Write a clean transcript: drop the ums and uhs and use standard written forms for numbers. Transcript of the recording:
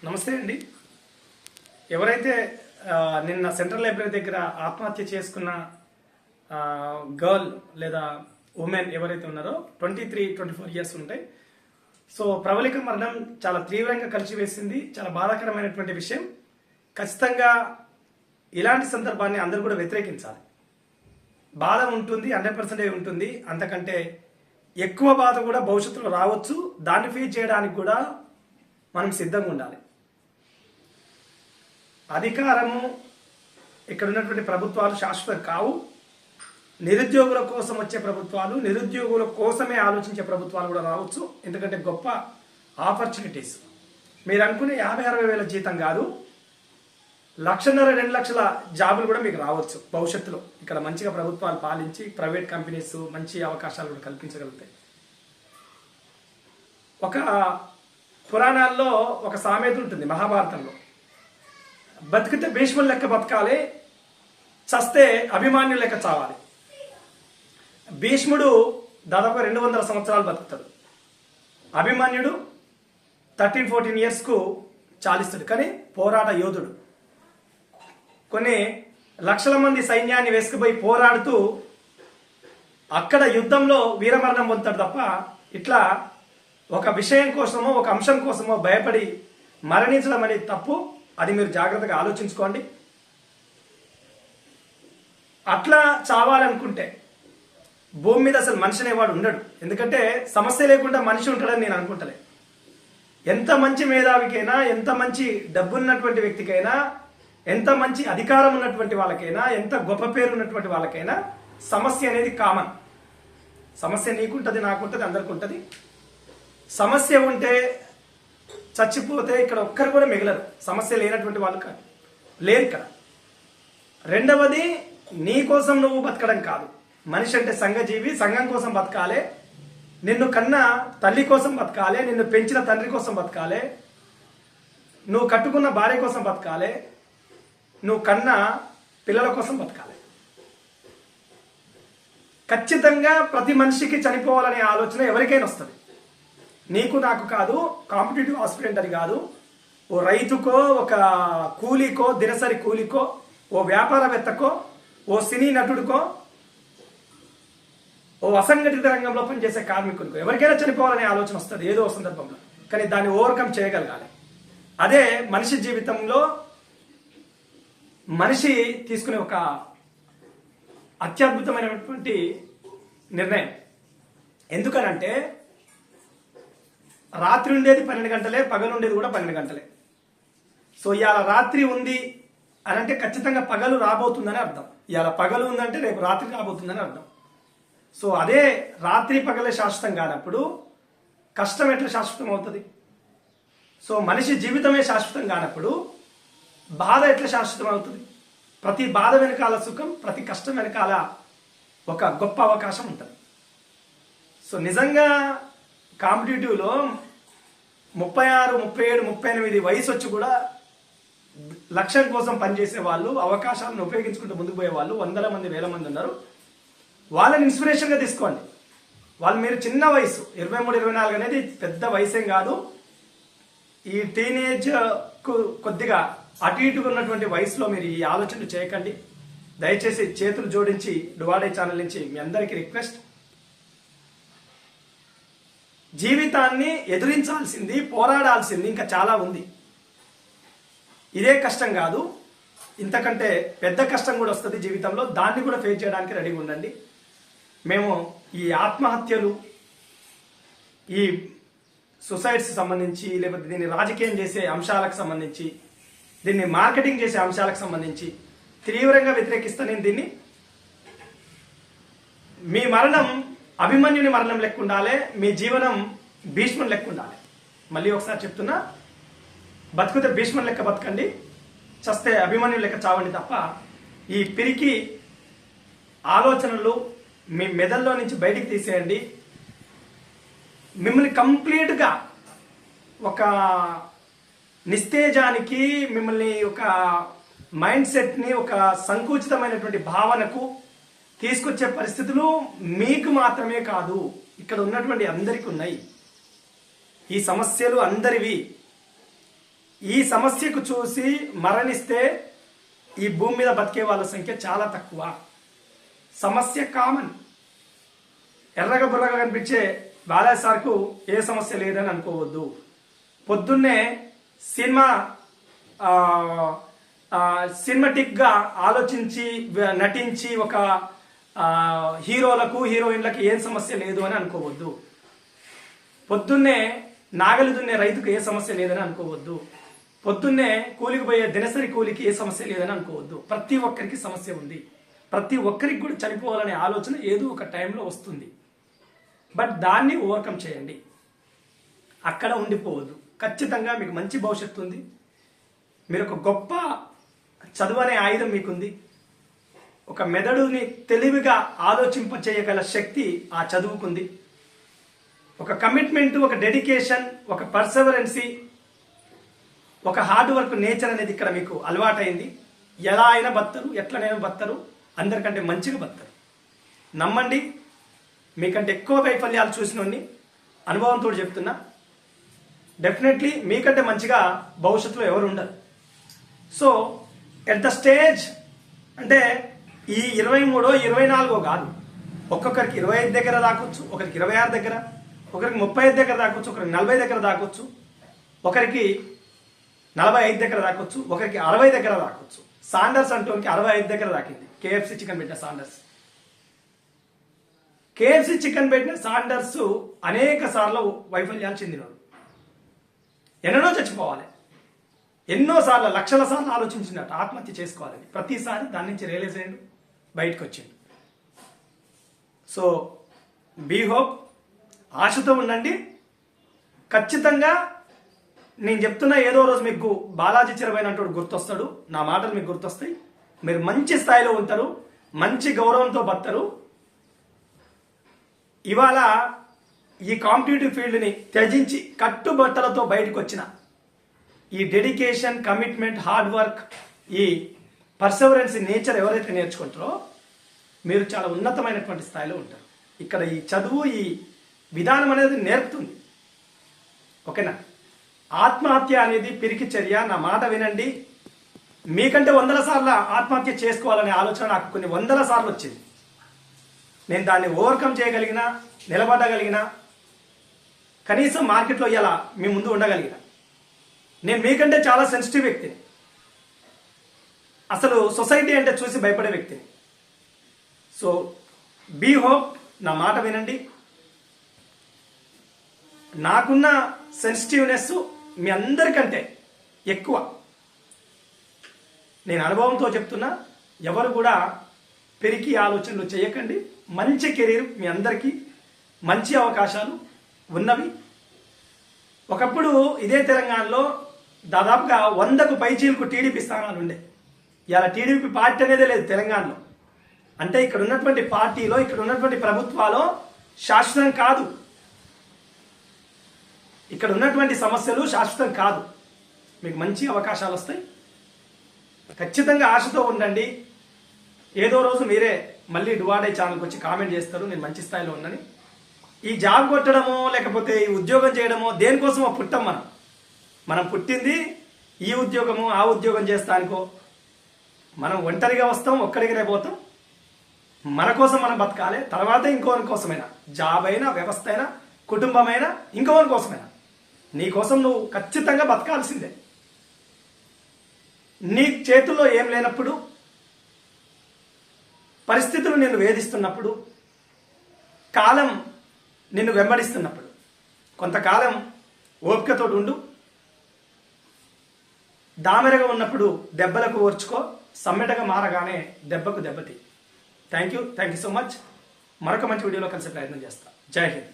నమస్తే అండి. ఎవరైతే నిన్న సెంట్రల్ లైబ్రరీ దగ్గర ఆత్మహత్య చేసుకున్న గర్ల్ లేదా ఉమెన్ ఎవరైతే ఉన్నారో 23-24 ఇయర్స్ ఉంటాయి. సో ప్రబలిక మరణం చాలా తీవ్రంగా కలిసివేసింది. చాలా బాధాకరమైనటువంటి విషయం. ఖచ్చితంగా ఇలాంటి సందర్భాన్ని అందరూ కూడా వ్యతిరేకించాలి. బాధ ఉంటుంది, 100% ఉంటుంది. అంతకంటే ఎక్కువ బాధ కూడా భవిష్యత్తులో రావచ్చు. దాన్ని ఫేస్ చేయడానికి కూడా మనం సిద్ధంగా ఉండాలి. అధికారము ఇక్కడ ఉన్నటువంటి ప్రభుత్వాలు శాశ్వతం కావు. నిరుద్యోగుల కోసం వచ్చే ప్రభుత్వాలు, నిరుద్యోగుల కోసమే ఆలోచించే ప్రభుత్వాలు కూడా రావచ్చు. ఎందుకంటే గొప్ప ఆపర్చునిటీస్. మీరు అనుకునే 50-60 వేల జీతం కాదు, 1,50,000-2 లక్షల జాబులు కూడా మీకు రావచ్చు భవిష్యత్తులో. ఇక్కడ మంచిగా ప్రభుత్వాలు పాలించి ప్రైవేట్ కంపెనీస్ మంచి అవకాశాలు కూడా కల్పించగలుగుతాయి. ఒక పురాణాల్లో ఒక సామెత ఉంటుంది, మహాభారతంలో. బతికితే భీష్ముడు లెక్క బతకాలి, చస్తే అభిమాన్యులు లెక్క చావాలి. భీష్ముడు దాదాపు 200 సంవత్సరాలు బతుకుతాడు. అభిమన్యుడు 13-14 ఇయర్స్కు చాలిస్తాడు. కానీ పోరాట యోధుడు. కొన్ని లక్షల మంది సైన్యాన్ని వేసుకుపోయి పోరాడుతూ అక్కడ యుద్ధంలో వీరమరణం పొందుతాడు తప్ప ఇట్లా ఒక విషయం కోసమో ఒక అంశం కోసమో భయపడి మరణించడం అనేది తప్పు. అది మీరు జాగ్రత్తగా ఆలోచించుకోండి. అట్లా చావాలనుకుంటే భూమి మీద అసలు మనిషి అనేవాడు ఉండడు. ఎందుకంటే సమస్య లేకుండా మనిషి ఉంటాడని నేను అనుకుంటలే. ఎంత మంచి మేధావికైనా, ఎంత మంచి డబ్బున్నటువంటి వ్యక్తికైనా, ఎంత మంచి అధికారం ఉన్నటువంటి వాళ్ళకైనా, ఎంత గొప్ప పేరు ఉన్నటువంటి వాళ్ళకైనా సమస్య అనేది కామన్. సమస్య నీకుంటుంది, నాకుంటుంది, అందరికి ఉంటుంది. సమస్య ఉంటే చచ్చిపోతే ఇక్కడ ఒక్కరు కూడా మిగలరు. సమస్య లేనటువంటి వాళ్ళు కాదు, లేరు ఇక్కడ. రెండవది, నీ కోసం నువ్వు బతకడం కాదు. మనిషి అంటే సంఘజీవి, సంఘం కోసం బతకాలి. నిన్ను కన్నా తల్లి కోసం బతకాలి, నిన్ను పెంచిన తండ్రి కోసం బతకాలి, నువ్వు కట్టుకున్న భార్య కోసం బతకాలి, నువ్వు కన్న పిల్లల కోసం బతకాలి. ఖచ్చితంగా ప్రతి మనిషికి చనిపోవాలనే ఆలోచన ఎవరికైనా వస్తుంది. నీకు నాకు కాదు, కాంపిటేటివ్ ఆస్పిరెంట్ అని కాదు. ఓ రైతుకో, ఒక కూలీకో, దినసరి కూలీకో, ఓ వ్యాపారవేత్తకో, ఓ సినీ నటుడికో, ఓ అసంఘటిత రంగంలో పనిచేసే కార్మికుడికో ఎవరికైనా చనిపోవాలనే ఆలోచన వస్తుంది ఏదో సందర్భంలో. కానీ దాన్ని ఓవర్కమ్ చేయగలగాలి. అదే మనిషి జీవితంలో మనిషి తీసుకునే ఒక అత్యద్భుతమైనటువంటి నిర్ణయం. ఎందుకనంటే రాత్రి ఉండేది 12 గంటలే, పగలు ఉండేది కూడా 12 గంటలే. సో ఇవాళ రాత్రి ఉంది అని అంటే ఖచ్చితంగా పగలు రాబోతుందని అర్థం. ఇవాళ పగలు ఉందంటే రేపు రాత్రి రాబోతుందని అర్థం. సో అదే రాత్రి పగలే శాశ్వతం కానప్పుడు కష్టం ఎట్లా శాశ్వతం అవుతుంది? సో మనిషి జీవితమే శాశ్వతం కానప్పుడు బాధ ఎట్లా శాశ్వతం అవుతుంది? ప్రతి బాధ వెనకాల సుఖం, ప్రతి కష్టం వెనకాల ఒక గొప్ప అవకాశం ఉంటుంది. సో నిజంగా కాంపిటేటివ్లో 36, 37, 38 వయసు వచ్చి కూడా లక్ష్యం కోసం పనిచేసే వాళ్ళు, అవకాశాలను ఉపయోగించుకుంటూ ముందుకు పోయే వాళ్ళు 100 మంది 1000 మంది ఉన్నారు. వాళ్ళని ఇన్స్పిరేషన్గా తీసుకోండి. వాళ్ళు మీరు చిన్న వయసు 23, 24 అనేది పెద్ద వయసేం కాదు. ఈ టీనేజ్ కొద్దిగా అటు ఇటుగా ఉన్నటువంటి వయసులో మీరు ఈ ఆలోచనలు చేయకండి. దయచేసి చేతులు జోడించి డువాడే ఛానల్ నుంచి మీ అందరికీ రిక్వెస్ట్. జీవితాన్ని ఎదురించాల్సింది, పోరాడాల్సింది ఇంకా చాలా ఉంది. ఇదే కష్టం కాదు, ఇంతకంటే పెద్ద కష్టం కూడా వస్తుంది జీవితంలో. దాన్ని కూడా ఫేస్ చేయడానికి రెడీగా ఉండండి. మేము ఈ ఆత్మహత్యలు, ఈ సూసైడ్స్ సంబంధించి, లేకపోతే దీన్ని రాజకీయం చేసే అంశాలకు సంబంధించి, దీన్ని మార్కెటింగ్ చేసే అంశాలకు సంబంధించి తీవ్రంగా వ్యతిరేకిస్తా. నేను దీన్ని మీ మరణం అభిమన్యుని మరణం లెక్క ఉండాలి, మీ జీవనం భీష్ముని లెక్క ఉండాలి. మళ్ళీ ఒకసారి చెప్తున్నా, బతుకుతే భీష్ముని లెక్క బతకండి, చస్తే అభిమన్యుని లెక్క చావండి తప్ప ఈ పిరికి ఆలోచనలు మీ మెదల్లో నుంచి బయటికి తీసేయండి. మిమ్మల్ని కంప్లీట్గా ఒక నిస్తేజానికి, మిమ్మల్ని ఒక మైండ్ సెట్ని ఒక సంకుచితమైనటువంటి భావనకు తీసుకొచ్చే పరిస్థితులు మీకు మాత్రమే కాదు, ఇక్కడ ఉన్నటువంటి అందరికీ ఉన్నాయి. ఈ సమస్యలు అందరివి. ఈ సమస్యకు చూసి మరణిస్తే ఈ భూమి మీద బతికే వాళ్ళ సంఖ్య చాలా తక్కువ. సమస్య కామన్. ఎర్రగా బుర్రగా కనిపించే బాలయ్య సార్కు ఏ సమస్య లేదని అనుకోవద్దు. పొద్దున్నే సినిమాటిక్గా ఆలోచించి నటించి ఒక హీరోలకు హీరోయిన్లకు ఏం సమస్య లేదు అని అనుకోవద్దు. పొద్దున్నే నాగలి దున్నే రైతుకు ఏ సమస్య లేదని అనుకోవద్దు. పొద్దున్నే కూలికి పోయే దినసరి కూలికి ఏ సమస్య లేదని అనుకోవద్దు. ప్రతి ఒక్కరికి సమస్య ఉంది. ప్రతి ఒక్కరికి కూడా చనిపోవాలనే ఆలోచన ఏదో ఒక టైంలో వస్తుంది. బట్ దాన్ని ఓవర్కమ్ చేయండి. అక్కడ ఉండిపోవద్దు. ఖచ్చితంగా మీకు మంచి భవిష్యత్తు ఉంది. మీరు ఒక గొప్ప చదువు అనే ఆయుధం మీకుంది. ఒక మెదడుని తెలివిగా ఆలోచింపచేయగల శక్తి ఆ చదువుకుంది. ఒక కమిట్మెంట్, ఒక డెడికేషన్, ఒక పర్సెవరెన్సీ, ఒక హార్డ్ వర్క్ నేచర్ అనేది ఇక్కడ మీకు అలవాటైంది. ఎలా అయినా బత్తరు, ఎట్లనైనా బత్తరు, అందరికంటే మంచిగా బత్తరు. నమ్మండి. మీకంటే ఎక్కువ వైఫల్యాలు చూసినోని అనుభవంతో చెప్తున్నా. డెఫినెట్లీ మీకంటే మంచిగా భవిష్యత్తులో ఎవరు ఉండరు. సో ఎట్ ద స్టేజ్ అంటే ఈ 23, 24 కాదు, ఒక్కొక్కరికి 25 దగ్గర దాకొచ్చు, ఒకరికి 26 దగ్గర, ఒకరికి 35 దగ్గర దాకొచ్చు, ఒకరికి 40 దగ్గర దాకొచ్చు, ఒకరికి 45 దగ్గర దాకొచ్చు, ఒకరికి 60 దగ్గర దాకొచ్చు. సాండర్స్ అంటోనికి 65 దగ్గర దాకింది. KFC చికెన్ పెట్టిన సాండర్స్. KFC చికెన్ పెట్టిన సాండర్స్ అనేక సార్లు వైఫల్యాలు చెందినవాడు. ఎన్నడో చచ్చిపోవాలి. ఎన్నోసార్లు, లక్షల సార్లు ఆలోచించినట్టు ఆత్మహత్య చేసుకోవాలని. ప్రతిసారి దాని నుంచి రియలైజ్ అయ్యాడు, బయటకు వచ్చిండు. సో బీ హోప్, ఆశతో ఉండండి. ఖచ్చితంగా నేను చెప్తున్నా, ఏదో రోజు మీకు బాలాజీ చిరవైనట్టు గుర్తొస్తాడు. నా మాటలు మీకు గుర్తొస్తాయి. మీరు మంచి స్థాయిలో ఉంటారు, మంచి గౌరవంతో బతారు. ఇవాళ ఈ కాంపిటేటివ్ ఫీల్డ్ని త్యజించి కట్టుబట్టలతో బయటకు వచ్చిన ఈ డెడికేషన్, కమిట్మెంట్, హార్డ్ వర్క్, ఈ పర్సెవరెన్స్ నేచర్ ఎవరైతే నేర్చుకుంటారో మీరు చాలా ఉన్నతమైనటువంటి స్థాయిలో ఉంటారు. ఇక్కడ ఈ చదువు, ఈ విధానం అనేది నేర్పుతుంది. ఓకేనా? ఆత్మహత్య అనేది పిరికి చర్య. నా మాట వినండి. మీకంటే 100 సార్లు ఆత్మహత్య చేసుకోవాలనే ఆలోచన నాకు కొన్ని 100 సార్లు వచ్చింది. నేను దాన్ని ఓవర్కమ్ చేయగలిగిన, నిలబడగలిగిన, కనీసం మార్కెట్లో ఇలా మీ ముందు ఉండగలిగిన. నేను మీకంటే చాలా సెన్సిటివ్ వ్యక్తిని. అసలు సొసైటీ అంటే చూసి భయపడే వ్యక్తిని. సో బీ హోప్, నా మాట వినండి. నాకున్న సెన్సిటివ్నెస్ మీ అందరికంటే ఎక్కువ. నేను అనుభవంతో చెప్తున్నా. ఎవరు కూడా పెరిగి ఆలోచనలు చేయకండి. మంచి కెరీర్ మీ అందరికీ, మంచి అవకాశాలు ఉన్నవి. ఒకప్పుడు ఇదే తెలంగాణలో దాదాపుగా 100కు పైచీలకు టీడీపీ స్థానాలు ఉండే. ఇలా టీడీపీ పార్టీ అనేదే లేదు తెలంగాణలో. అంటే ఇక్కడ ఉన్నటువంటి పార్టీలో, ఇక్కడ ఉన్నటువంటి ప్రభుత్వాలు శాశ్వతం కాదు. ఇక్కడ ఉన్నటువంటి సమస్యలు శాశ్వతం కాదు. మీకు మంచి అవకాశాలు వస్తాయి. ఖచ్చితంగా ఆశతో ఉండండి. ఏదో రోజు మీరే మళ్ళీ డువాడై ఛానల్కి వచ్చి కామెంట్ చేస్తారు, నేను మంచి స్థాయిలో ఉన్నాను. ఈ జాబ్ కొట్టడమో లేకపోతే ఈ ఉద్యోగం చేయడమో దేనికోసమో పుట్టాం మనం పుట్టింది ఈ ఉద్యోగము ఆ ఉద్యోగం చేస్తానికో. మనం ఒంటరిగా వస్తాం, ఒక్కడికి పోతాం. మన కోసం మనం బతకాలి. తర్వాత ఇంకోని కోసమైనా, జాబ్ అయినా, వ్యవస్థ అయినా, కుటుంబమైనా, ఇంకోని కోసమైనా. నీ కోసం నువ్వు ఖచ్చితంగా బతకాల్సిందే. నీ చేతుల్లో ఏం లేనప్పుడు, పరిస్థితులు నిన్ను వేధిస్తున్నప్పుడు, కాలం నిన్ను వెంబడిస్తున్నప్పుడు కొంతకాలం ఓపికతో ఉండు. దామెరగా ఉన్నప్పుడు దెబ్బలకు ఓర్చుకో. సమ్మెటగా మారగానే దెబ్బకు దెబ్బతి. Thank you so much. మరొక మంచి వీడియోలో కలిసే ప్రయత్నం చేస్తా. జై హింద్.